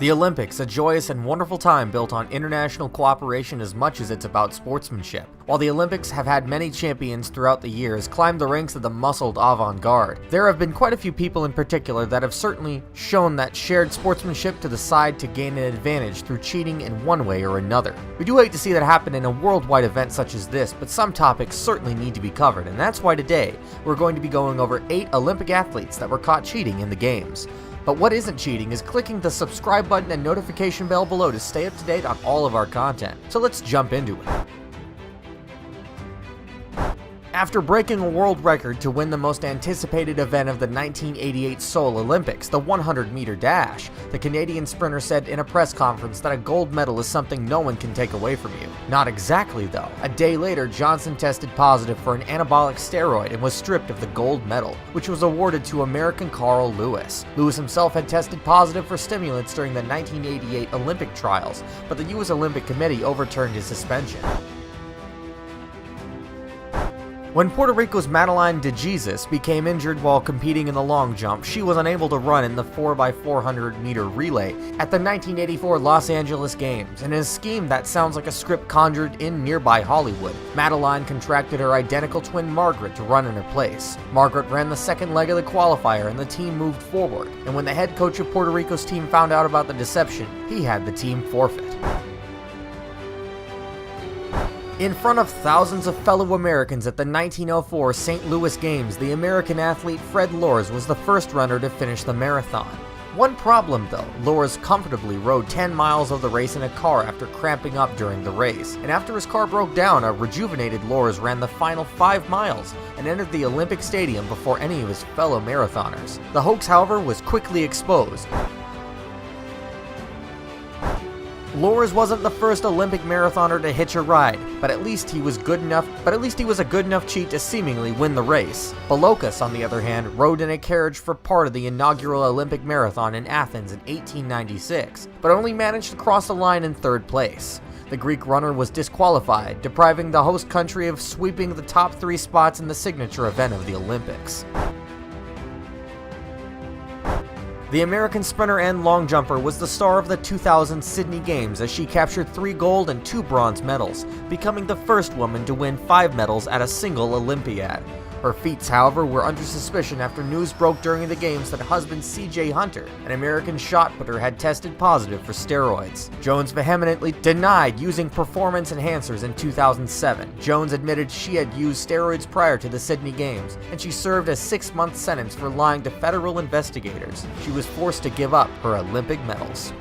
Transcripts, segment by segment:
The Olympics, a joyous and wonderful time built on international cooperation as much as it's about sportsmanship. While the Olympics have had many champions throughout the years climb the ranks of the muscled avant-garde, there have been quite a few people in particular that have certainly shown that shared sportsmanship to the side to gain an advantage through cheating in one way or another. We do hate to see that happen in a worldwide event such as this, but some topics certainly need to be covered, and that's why today we're going to be going over 8 Olympic athletes that were caught cheating in the games. But what isn't cheating is clicking the subscribe button and notification bell below to stay up to date on all of our content. So let's jump into it. After breaking a world record to win the most anticipated event of the 1988 Seoul Olympics, the 100-meter dash, the Canadian sprinter said in a press conference that a gold medal is something no one can take away from you. Not exactly though. A day later, Johnson tested positive for an anabolic steroid and was stripped of the gold medal, which was awarded to American Carl Lewis. Lewis himself had tested positive for stimulants during the 1988 Olympic trials, but the U.S. Olympic Committee overturned his suspension. When Puerto Rico's Madeline de Jesus became injured while competing in the long jump, she was unable to run in the 4x400 meter relay at the 1984 Los Angeles Games. And in a scheme that sounds like a script conjured in nearby Hollywood, Madeline contracted her identical twin Margaret to run in her place. Margaret ran the second leg of the qualifier and the team moved forward. And when the head coach of Puerto Rico's team found out about the deception, he had the team forfeit. In front of thousands of fellow Americans at the 1904 St. Louis Games, the American athlete Fred Lors was the first runner to finish the marathon. One problem though, Lors comfortably rode 10 miles of the race in a car after cramping up during the race. And after his car broke down, a rejuvenated Lors ran the final 5 miles and entered the Olympic Stadium before any of his fellow marathoners. The hoax, however, was quickly exposed. Lors wasn't the first Olympic marathoner to hitch a ride, but at least he was a good enough cheat to seemingly win the race. Belokis, on the other hand, rode in a carriage for part of the inaugural Olympic marathon in Athens in 1896, but only managed to cross the line in 3rd place. The Greek runner was disqualified, depriving the host country of sweeping the top 3 spots in the signature event of the Olympics. The American sprinter and long jumper was the star of the 2000 Sydney Games as she captured 3 gold and 2 bronze medals, becoming the first woman to win 5 medals at a single Olympiad. Her feats, however, were under suspicion after news broke during the games that husband C.J. Hunter, an American shot putter, had tested positive for steroids. Jones vehemently denied using performance enhancers in 2007. Jones admitted she had used steroids prior to the Sydney Games, and she served a 6-month sentence for lying to federal investigators. She was forced to give up her Olympic medals.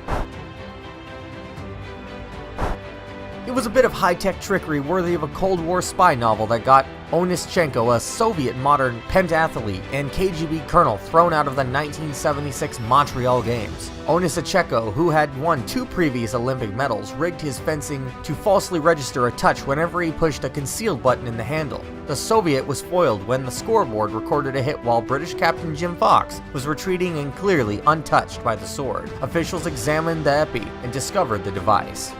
It was a bit of high-tech trickery worthy of a Cold War spy novel that got Onischenko, a Soviet modern pentathlete and KGB colonel, thrown out of the 1976 Montreal Games. Onischenko, who had won 2 previous Olympic medals, rigged his fencing to falsely register a touch whenever he pushed a concealed button in the handle. The Soviet was foiled when the scoreboard recorded a hit while British captain Jim Fox was retreating and clearly untouched by the sword. Officials examined the epi and discovered the device.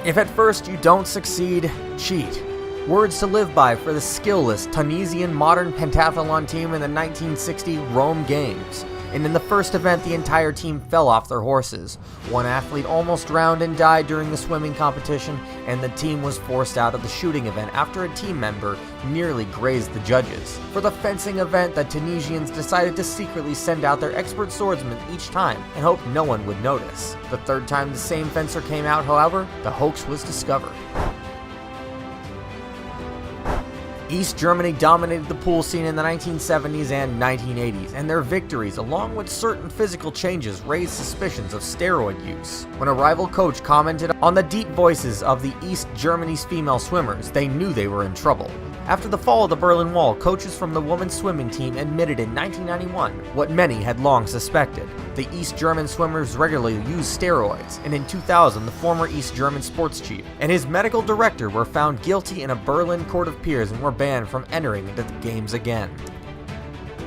If at first you don't succeed, cheat. Words to live by for the skillless Tunisian modern pentathlon team in the 1960 Rome Games. And in the first event, the entire team fell off their horses. One athlete almost drowned and died during the swimming competition, and the team was forced out of the shooting event after a team member nearly grazed the judges. For the fencing event, the Tunisians decided to secretly send out their expert swordsmen each time and hoped no one would notice. The 3rd time the same fencer came out, however, the hoax was discovered. East Germany dominated the pool scene in the 1970s and 1980s, and their victories, along with certain physical changes, raised suspicions of steroid use. When a rival coach commented on the deep voices of the East Germany's female swimmers, they knew they were in trouble. After the fall of the Berlin Wall, coaches from the women's swimming team admitted in 1991 what many had long suspected. The East German swimmers regularly used steroids, and in 2000 the former East German sports chief and his medical director were found guilty in a Berlin court of peers and were banned from entering into the games again.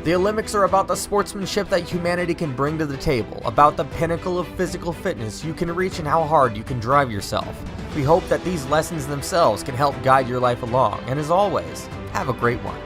The Olympics are about the sportsmanship that humanity can bring to the table, about the pinnacle of physical fitness you can reach and how hard you can drive yourself. We hope that these lessons themselves can help guide your life along, and as always, have a great one.